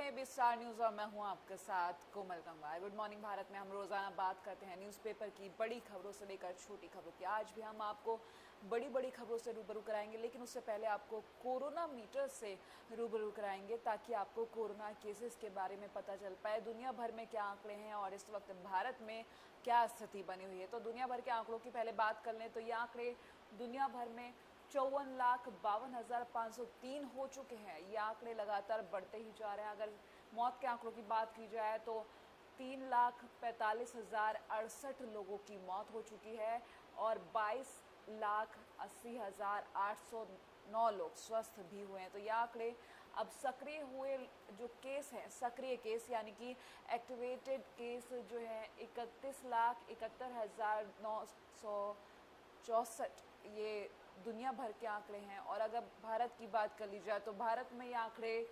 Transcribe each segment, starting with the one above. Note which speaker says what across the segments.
Speaker 1: में विस्तार न्यूज और मैं हूं आपके साथ कोमल गंगवार। गुड मॉर्निंग भारत में हम रोजाना बात करते हैं न्यूज़पेपर की बड़ी खबरों से लेकर छोटी खबरों की। आज भी हम आपको बड़ी बड़ी खबरों से रूबरू कराएंगे, लेकिन उससे पहले आपको कोरोना मीटर से रूबरू कराएंगे ताकि आपको कोरोना केसेस के बारे में पता चल पाए, दुनिया भर में क्या आंकड़े हैं और इस वक्त भारत में क्या स्थिति बनी हुई है। तो दुनिया भर के आंकड़ों की पहले बात कर लें तो ये आंकड़े दुनिया भर में 54,52,503 हो चुके हैं। ये आंकड़े लगातार बढ़ते ही जा रहे हैं। अगर मौत के आंकड़ों की बात की जाए तो 3,45,068 लोगों की मौत हो चुकी है और 22,80,809 लोग स्वस्थ भी हुए हैं। तो ये आंकड़े अब सक्रिय हुए जो केस हैं, सक्रिय केस यानी कि एक्टिवेटेड केस जो है 31,71,964, ये दुनिया भर के आंकड़े हैं। और अगर भारत की बात कर ली जाए तो भारत में ये आंकड़े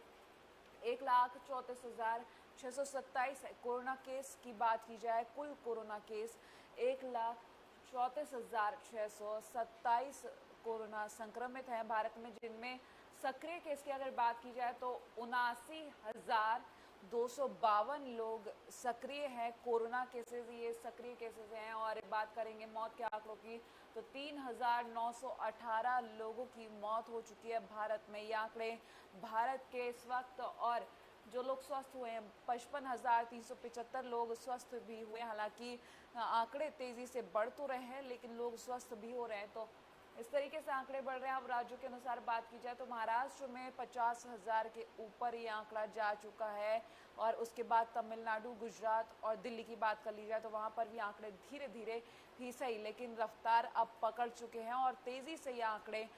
Speaker 1: 1,34,627 है। कोरोना केस की बात की जाए, कुल कोरोना केस 1,34,627 कोरोना संक्रमित हैं भारत में, जिनमें सक्रिय केस की अगर बात की जाए तो 79,252 लोग सक्रिय हैं कोरोना केसेस, ये सक्रिय केसेस हैं। और बात करेंगे मौत के आंकड़ों की तो 3,918 लोगों की मौत हो चुकी है भारत में। ये आंकड़े भारत के इस वक्त, और जो लोग स्वस्थ हुए हैं 55,375 लोग स्वस्थ भी हुए। हालांकि आंकड़े तेजी से बढ़ तो रहे हैं लेकिन लोग स्वस्थ भी हो रहे हैं, तो इस तरीके से आंकड़े बढ़ रहे हैं। अब राज्यों के अनुसार बात की जाए तो महाराष्ट्र में 50,000 के ऊपर ये आंकड़ा जा चुका है और उसके बाद तमिलनाडु, गुजरात और दिल्ली की बात कर ली जाए तो वहां पर भी आंकड़े धीरे धीरे ही सही लेकिन रफ्तार अब पकड़ चुके हैं और तेजी से ये आंकड़े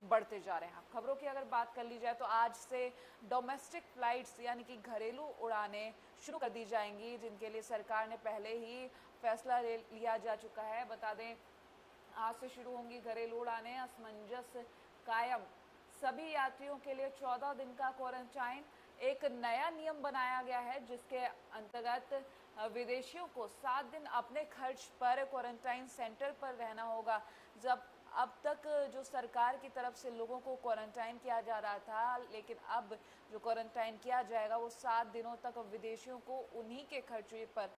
Speaker 1: बढ़ते जा रहे हैं। खबरों की अगर बात कर ली जाए तो आज से डोमेस्टिक फ्लाइट्स यानी कि घरेलू उड़ानें शुरू कर दी जाएंगी, जिनके लिए सरकार ने पहले ही फैसला लिया जा चुका है। बता दें आज से शुरू होंगी घरेलू उड़ानें। असमंजस कायम, सभी यात्रियों के लिए 14 दिन का क्वारंटाइन। एक नया नियम बनाया गया है जिसके अंतर्गत विदेशियों को 7 दिन अपने खर्च पर क्वारंटाइन सेंटर पर रहना होगा। जब अब तक जो सरकार की तरफ से लोगों को क्वारंटाइन किया जा रहा था, लेकिन अब जो क्वारंटाइन किया जाएगा वो 7 दिनों तक विदेशियों को उन्हीं के खर्चे पर,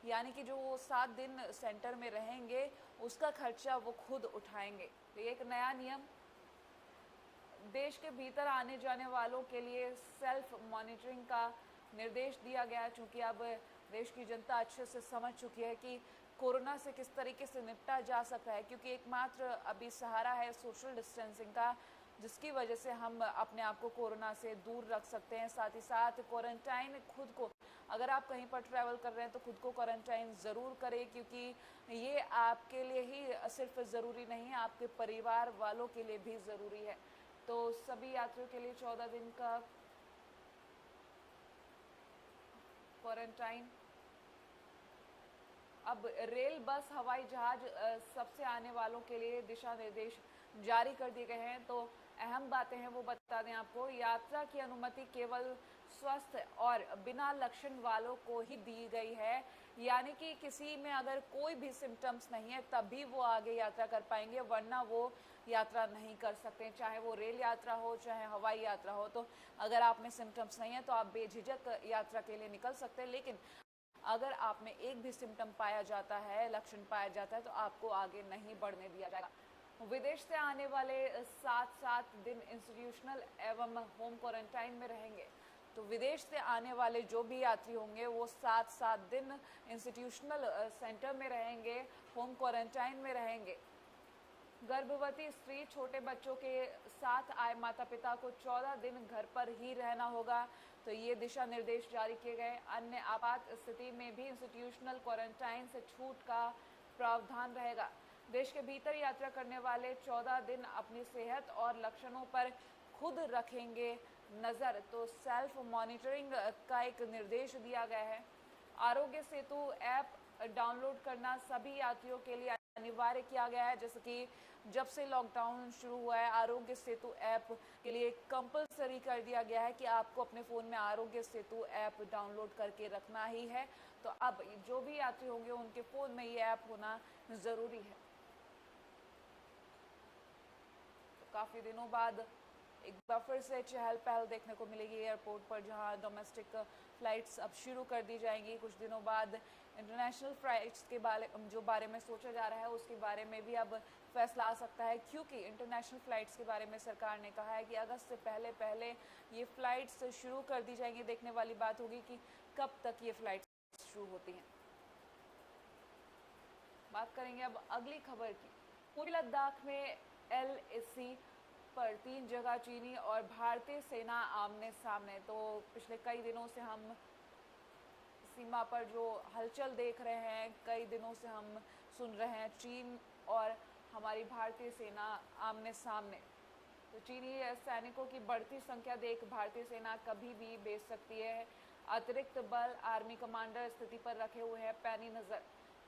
Speaker 1: यानी कि जो वो 7 दिन सेंटर में रहेंगे उसका खर्चा वो खुद उठाएंगे। तो एक नया नियम, देश के भीतर आने जाने वालों के लिए सेल्फ मॉनिटरिंग का निर्देश दिया गया है, चूंकि अब देश की जनता अच्छे से समझ चुकी है कि कोरोना से किस तरीके से निपटा जा सकता है, क्योंकि एकमात्र अभी सहारा है सोशल डिस्टेंसिंग का, जिसकी वजह से हम अपने आप को कोरोना से दूर रख सकते हैं। साथ ही साथ क्वारंटाइन, खुद को, अगर आप कहीं पर ट्रैवल कर रहे हैं तो खुद को क्वारंटाइन ज़रूर करें, क्योंकि ये आपके लिए ही सिर्फ ज़रूरी नहीं है, आपके परिवार वालों के लिए भी ज़रूरी है। तो सभी यात्रियों के लिए 14 दिन का क्वारंटाइन। अब रेल, बस, हवाई जहाज सबसे आने वालों के लिए दिशा निर्देश जारी कर दिए गए हैं। तो अहम बातें हैं वो बता दें आपको। यात्रा की अनुमति केवल स्वस्थ और बिना लक्षण वालों को ही दी गई है, यानी कि किसी में अगर कोई भी सिम्टम्स नहीं है तभी वो आगे यात्रा कर पाएंगे, वरना वो यात्रा नहीं कर सकते, चाहे वो रेल यात्रा हो चाहे हवाई यात्रा हो। तो अगर आप में सिम्टम्स नहीं है तो आप बेझिझक यात्रा के लिए निकल सकते हैं, लेकिन अगर आप में एक भी सिम्टम पाया जाता है, लक्षण पाया जाता है, तो आपको आगे नहीं बढ़ने दिया जाएगा। विदेश से आने वाले 7-7 दिन इंस्टीट्यूशनल एवं होम क्वारंटाइन में रहेंगे। तो विदेश से आने वाले जो भी यात्री होंगे वो 7-7 दिन इंस्टीट्यूशनल सेंटर में रहेंगे, होम क्वारंटाइन में रहेंगे। गर्भवती स्त्री, छोटे बच्चों के साथ आए माता पिता को 14 दिन घर पर ही रहना होगा। तो ये दिशा निर्देश जारी किए गए। अन्य आपात स्थिति में भी इंस्टीट्यूशनल क्वारंटाइन से छूट का प्रावधान रहेगा। देश के भीतर यात्रा करने वाले 14 दिन अपनी सेहत और लक्षणों पर खुद रखेंगे नज़र। तो सेल्फ मॉनिटरिंग का एक निर्देश दिया गया है। आरोग्य सेतु ऐप डाउनलोड करना सभी यात्रियों के लिए अनिवार्य किया गया है। जैसे कि जब से लॉकडाउन शुरू हुआ है, आरोग्य सेतु ऐप के लिए कंपलसरी कर दिया गया है कि आपको अपने फ़ोन में आरोग्य सेतु ऐप डाउनलोड करके रखना ही है। तो अब जो भी यात्री होंगे उनके फ़ोन में ये ऐप होना ज़रूरी है। तो काफ़ी दिनों बाद एक बार फिर से चहल पहल देखने को मिलेगी एयरपोर्ट पर, जहां डोमेस्टिक फ़्लाइट्स अब शुरू कर दी जाएंगी। कुछ दिनों बाद इंटरनेशनल फ़्लाइट्स के बारे में सोचा जा रहा है, उसके बारे में भी अब फैसला आ सकता है, क्योंकि इंटरनेशनल फ़्लाइट्स के बारे में सरकार ने कहा है कि अगस्त से पहले पहले ये फ़्लाइट्स शुरू कर दी जाएंगी। देखने वाली बात होगी कि कब तक ये फ़्लाइट्स शुरू होती हैं। बात करेंगे अब अगली खबर की। पूर्वी लद्दाख में LAC पर 3 जगह चीनी और भारतीय सेना आमने सामने। तो पिछले कई दिनों से हम सीमा पर जो हलचल देख रहे हैं, कई दिनों से हम सुन रहे हैं चीन और हमारी भारतीय सेना आमने सामने। तो चीनी सैनिकों की बढ़ती संख्या देख भारतीय सेना कभी भी भेज सकती है अतिरिक्त बल। आर्मी कमांडर स्थिति पर रखे हुए हैं पैनी नज़र।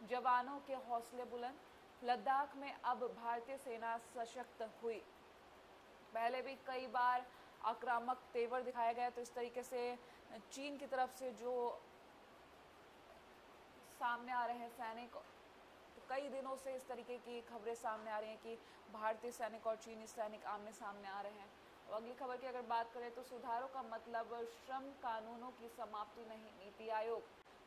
Speaker 1: जवानों के हौसले बुलंद। लद्दाख में अब भारतीय सेना सशक्त हुई। पहले भी कई बार आक्रामक तेवर दिखाया गया, तो इस तरीके से चीन की तरफ से जो सामने आ रहे हैं सैनिक, तो कई दिनों से इस तरीके की खबरें सामने आ रही हैं कि भारतीय सैनिक और चीनी सैनिक आमने सामने आ रहे हैं। और अगली खबर की अगर बात करें तो सुधारों का मतलब श्रम कानूनों की समाप्ति नहीं, नीति आयोग।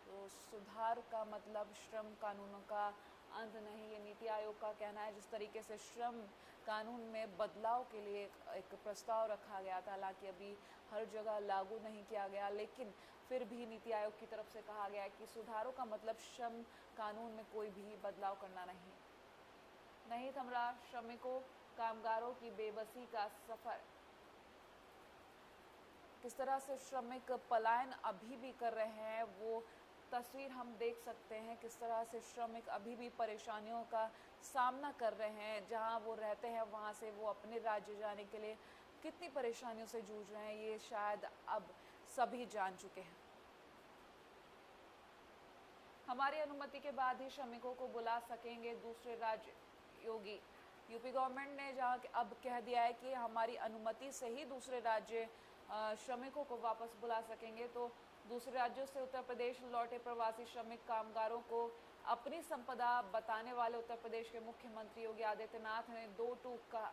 Speaker 1: तो सुधार का मतलब श्रम कानूनों का अंत नहीं, ये नीति आयोग का कहना है। जिस तरीके से श्रम कानून में बदलाव के लिए एक प्रस्ताव रखा गया था, हालांकि अभी हर जगह लागू नहीं किया गया, लेकिन फिर भी नीति आयोग की तरफ से कहा गया कि सुधारों का मतलब श्रम कानून में कोई भी बदलाव करना नहीं थम रहा श्रमिकों कामगारों की बेबसी का सफर। किस तरह से श्रमिक पलायन अभी भी कर रहे हैं, वो तस्वीर हम देख सकते हैं। किस तरह से श्रमिक अभी भी परेशानियों का सामना कर रहे हैं, जहां वो रहते हैं वहां से वो अपने राज्य जाने के लिए कितनी परेशानियों से जूझ रहे हैं, ये शायद अब सभी जान चुके हैं। हमारी अनुमति के बाद ही श्रमिकों को बुला सकेंगे दूसरे राज्य, योगी। यूपी गवर्नमेंट ने जहां अब कह दिया है कि हमारी अनुमति से ही दूसरे राज्य श्रमिकों को वापस बुला सकेंगे। तो दूसरे राज्यों से उत्तर प्रदेश लौटे प्रवासी श्रमिक कामगारों को अपनी संपदा बताने वाले उत्तर प्रदेश के मुख्यमंत्री योगी आदित्यनाथ ने दो टूक कहा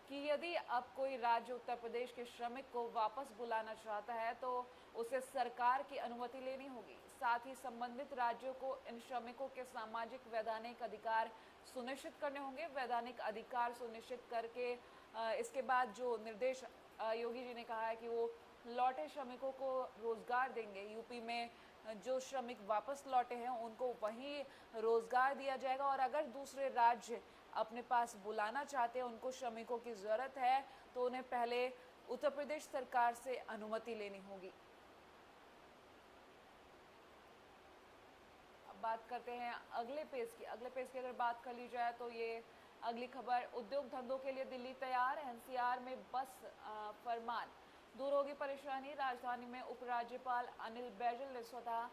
Speaker 1: कि यदि अब कोई राज्य उत्तर प्रदेश के श्रमिक को वापस बुलाना चाहता है तो उसे सरकार की अनुमति लेनी होगी। साथ ही संबंधित राज्यों को इन श्रमिकों के सामाजिक वैधानिक अधिकार सुनिश्चित करने होंगे। वैधानिक अधिकार सुनिश्चित करके इसके बाद जो निर्देश योगी जी ने कहा है कि वो लौटे श्रमिकों को रोजगार देंगे। यूपी में जो श्रमिक वापस लौटे हैं उनको वहीं रोजगार दिया जाएगा, और अगर दूसरे राज्य अपने पास बुलाना चाहते हैं, उनको श्रमिकों की ज़रूरत है, तो उन्हें पहले उत्तर प्रदेश सरकार से अनुमति लेनी होगी। अब बात करते हैं अगले पेज की। अगले पेज की अगर बात कर ली जाए तो ये अगली खबर, उद्योग धंधों के लिए दिल्ली तैयार। एनसीआर में बस फरमान, दूर होगी परेशानी। राजधानी में उपराज्यपाल अनिल बैजल ने स्वतः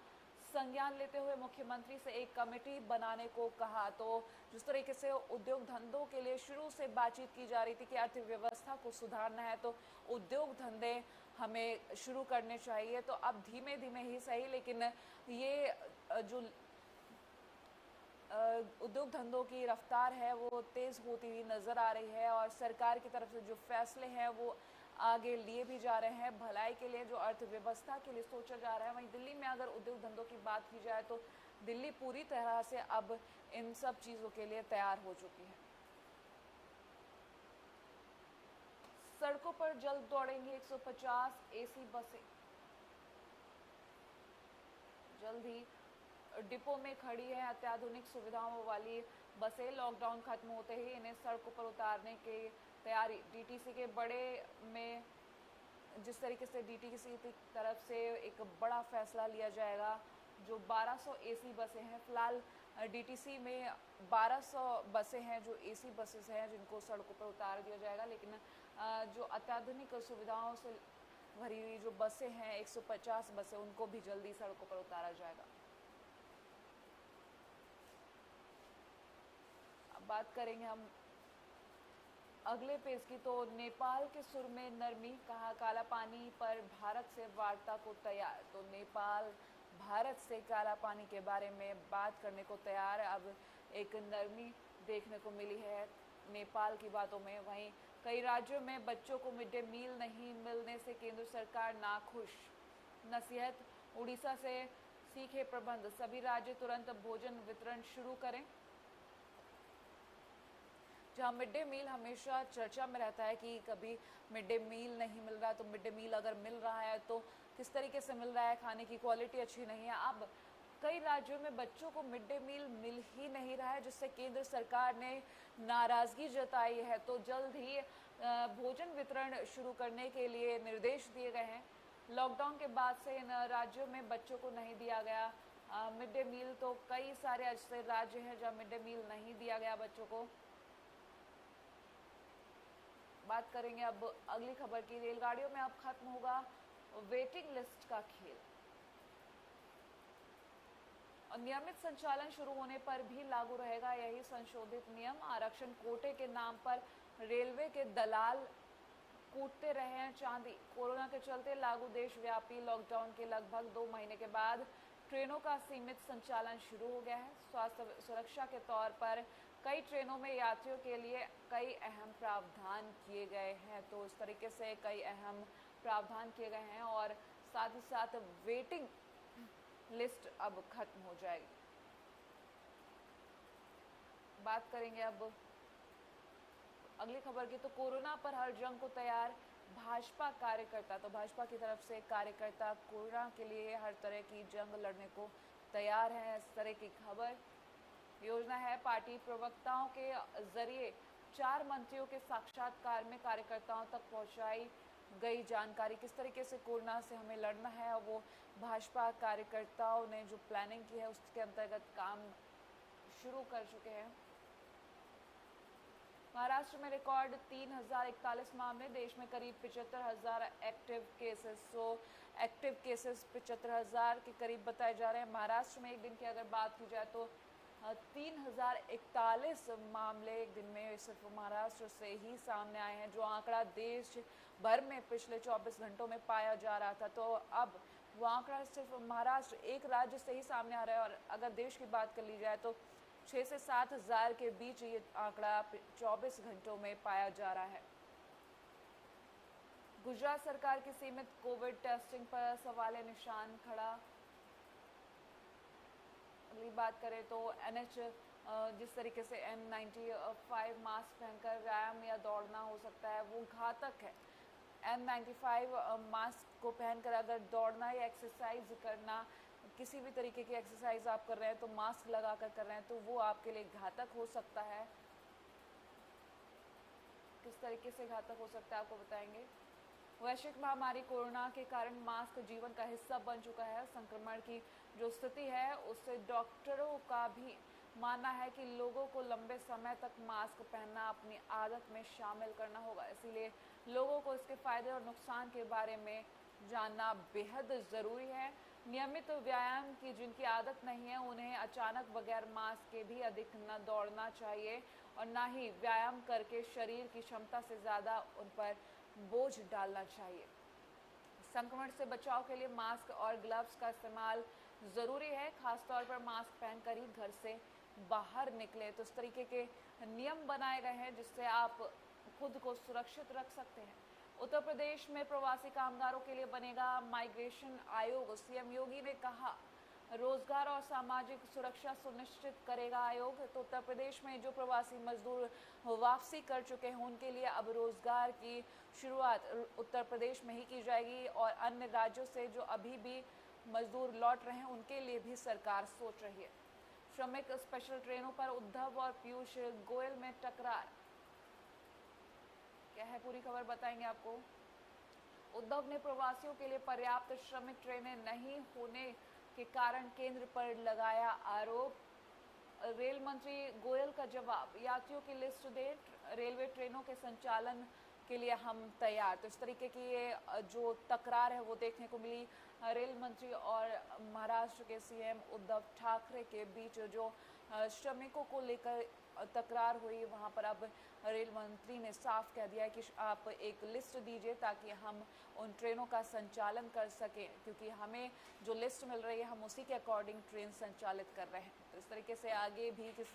Speaker 1: संज्ञान लेते हुए मुख्यमंत्री से एक कमेटी बनाने को कहा। तो जिस तरीके से उद्योग धंधों के लिए शुरू से बातचीत की जा रही थी कि अर्थव्यवस्था को सुधारना है, तो उद्योग धंधे हमें शुरू करने चाहिए। तो अब धीमे धीमे ही सही, लेकिन ये जो उद्योग धंधों की रफ्तार है वो तेज़ होती हुई नज़र आ रही है, और सरकार की तरफ से जो फैसले हैं वो आगे लिए भी जा रहे हैं भलाई के लिए, जो अर्थव्यवस्था के लिए सोचा जा रहा है। वहीं दिल्ली में अगर उद्योग धंधों की बात की जाए तो दिल्ली पूरी तरह से अब इन सब चीज़ों के लिए तैयार हो चुकी है। सड़कों पर जल्द दौड़ेंगी 150 AC बसें। जल्द ही डिपो में खड़ी है अत्याधुनिक सुविधाओं वाली बसें। लॉकडाउन खत्म होते ही इन्हें सड़कों पर उतारने की तैयारी। डीटीसी के बड़े में जिस तरीके से डीटीसी की तरफ से एक बड़ा फैसला लिया जाएगा, जो 1200 AC बसें हैं, फिलहाल डीटीसी में 1200 बसें हैं जो AC बसेस हैं, जिनको सड़कों पर उतार दिया जाएगा। लेकिन जो अत्याधुनिक सुविधाओं से भरी हुई जो बसें हैं 150 बसें, उनको भी जल्दी सड़कों पर उतारा जाएगा। अब बात करेंगे हम अगले पेज की। तो नेपाल के सुर में नरमी, कहा काला पानी पर भारत से वार्ता को तैयार। तो नेपाल भारत से काला पानी के बारे में बात करने को तैयार। अब एक नरमी देखने को मिली है नेपाल की बातों में। वहीं कई राज्यों में बच्चों को मिड डे मील नहीं मिलने से केंद्र सरकार नाखुश। नसीहत, उड़ीसा से सीखे प्रबंध, सभी राज्य तुरंत भोजन वितरण शुरू करें। जहाँ मिड डे मील हमेशा चर्चा में रहता है कि कभी मिड डे मील नहीं मिल रहा, तो मिड डे मील अगर मिल रहा है तो किस तरीके से मिल रहा है, खाने की क्वालिटी अच्छी नहीं है। अब कई राज्यों में बच्चों को मिड डे मील मिल ही नहीं रहा है, जिससे केंद्र सरकार ने नाराज़गी जताई है। तो जल्द ही भोजन वितरण शुरू करने के लिए निर्देश दिए गए हैं। लॉकडाउन के बाद से इन राज्यों में बच्चों को नहीं दिया गया मिड डे मील। तो कई सारे ऐसे राज्य हैं जहाँ मिड डे मील नहीं दिया गया बच्चों को। बात करेंगे अब अगली खबर की। रेलगाड़ियों में अब खत्म होगा वेटिंग लिस्ट का खेल। नियमित संचालन शुरू होने पर भी लागू रहेगा यही संशोधित नियम। आरक्षण कोटे के नाम पर रेलवे के दलाल कूटते रहे हैं चांदी। कोरोना के चलते लागू देशव्यापी लॉकडाउन के लगभग 2 महीने के बाद ट्रेनों का सीमित संचालन शुरू हो गया है। स्वास्थ्य सुरक्षा के तौर पर कई ट्रेनों में यात्रियों के लिए कई अहम प्रावधान किए गए हैं। तो इस तरीके से कई अहम प्रावधान किए गए हैं और साथ ही साथ वेटिंग लिस्ट अब खत्म हो जाएगी। बात करेंगे अब अगली खबर की। तो कोरोना पर हर जंग को तैयार भाजपा कार्यकर्ता। तो भाजपा की तरफ से कार्यकर्ता कोरोना के लिए हर तरह की जंग लड़ने को तैयार हैं, इस तरह की खबर। योजना है पार्टी प्रवक्ताओं के जरिए 4 मंत्रियों के साक्षात्कार में कार्यकर्ताओं तक पहुंचाई गई जानकारी। किस तरीके से कोरोना से हमें लड़ना है, वो भाजपा कार्यकर्ताओं ने जो प्लानिंग की है उसके अंतर्गत काम शुरू कर चुके हैं। महाराष्ट्र में रिकॉर्ड 3041 मामले, देश में करीब 75,000 active cases. So active cases 75,000 के करीब बताए जा रहे हैं। महाराष्ट्र में एक दिन की अगर बात की जाए तो 3041 मामले एक दिन में सिर्फ महाराष्ट्र से ही सामने आए हैं, जो आंकड़ा देश भर में पिछले 24 घंटों में पाया जा रहा था। तो अब वो आंकड़ा सिर्फ महाराष्ट्र एक राज्य से ही सामने आ रहा है। और अगर देश की बात कर ली जाए तो 6 से 7 हज़ार के बीच ये आंकड़ा 24 घंटों में पाया जा रहा है। गुजरात सरकार की सीमित कोविड टेस्टिंग पर सवाल निशान खड़ा। अगली बात करें तो NH जिस तरीके से N95 मास्क पहनकर व्यायाम या दौड़ना हो सकता है, वो घातक है। N95 मास्क को पहनकर अगर दौड़ना या एक्सरसाइज करना, किसी भी तरीके की एक्सरसाइज आप कर रहे हैं तो मास्क लगाकर कर रहे हैं, तो वो आपके लिए घातक हो सकता है। किस तरीके से घातक हो सकता है आपको बताएंगे। वैश्विक महामारी कोरोना के कारण मास्क जीवन का हिस्सा बन चुका है। संक्रमण की जो स्थिति है उससे डॉक्टरों का भी मानना है कि लोगों को लंबे समय तक मास्क पहनना अपनी आदत में शामिल करना होगा। इसीलिए लोगों को इसके फायदे और नुकसान के बारे में जानना बेहद ज़रूरी है। नियमित व्यायाम की जिनकी आदत नहीं है, उन्हें अचानक बगैर मास्क के भी अधिक न दौड़ना चाहिए और ना ही व्यायाम करके शरीर की क्षमता से ज़्यादा उन पर बोझ डालना चाहिए। संक्रमण से बचाव के लिए मास्क और ग्लव्स का इस्तेमाल ज़रूरी है, खासतौर पर मास्क पहनकर ही घर से बाहर निकले। तो इस तरीके के नियम बनाए गए हैं जिससे आप खुद को सुरक्षित रख सकते हैं। उत्तर प्रदेश में प्रवासी कामगारों के लिए बनेगा माइग्रेशन आयोग। सीएम योगी ने कहा रोजगार और सामाजिक सुरक्षा सुनिश्चित करेगा आयोग। तो उत्तर प्रदेश में जो प्रवासी मजदूर वापसी कर चुके हैं उनके लिए अब रोजगार की शुरुआत उत्तर प्रदेश में ही की जाएगी और अन्य राज्यों से जो अभी भी मजदूर लौट रहे हैं उनके लिए भी सरकार सोच रही है। श्रमिक स्पेशल ट्रेनों पर उद्धव और पीयूष गोयल में टकरार। क्या है पूरी खबर बताएंगे आपको। उद्धव ने प्रवासियों के लिए पर्याप्त श्रमिक ट्रेनें नहीं होने के कारण केंद्र पर लगाया आरोप। रेल मंत्री गोयल का जवाब, यात्रियों की लिस्ट दे, रेलवे ट्रेनों के संचालन के लिए हम तैयार। तो इस तरीके की ये जो तकरार है वो देखने को मिली रेल मंत्री और महाराष्ट्र के सीएम उद्धव ठाकरे के बीच। जो श्रमिकों को लेकर तकरार हुई वहाँ पर अब रेल मंत्री ने साफ कह दिया है कि आप एक लिस्ट दीजिए ताकि हम उन ट्रेनों का संचालन कर सकें, क्योंकि हमें जो लिस्ट मिल रही है हम उसी के अकॉर्डिंग ट्रेन संचालित कर रहे हैं। तो इस तरीके से आगे भी किस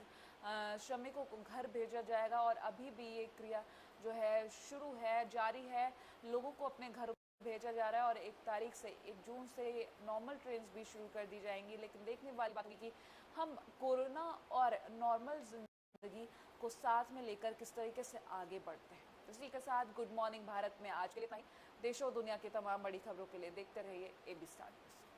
Speaker 1: श्रमिकों को घर भेजा जाएगा और अभी भी ये क्रिया जो है शुरू है, जारी है। लोगों को अपने घर भेजा जा रहा है और 1 तारीख से 1 जून से नॉर्मल ट्रेन भी शुरू कर दी जाएंगी। लेकिन देखने वाली बात है कि हम कोरोना और नॉर्मल जिंदगी को साथ में लेकर किस तरीके से आगे बढ़ते हैं। इसी के साथ गुड मॉर्निंग भारत में आज के लिए इतना ही। देश और दुनिया की तमाम बड़ी खबरों के लिए देखते रहिए एबी स्टार न्यूज़।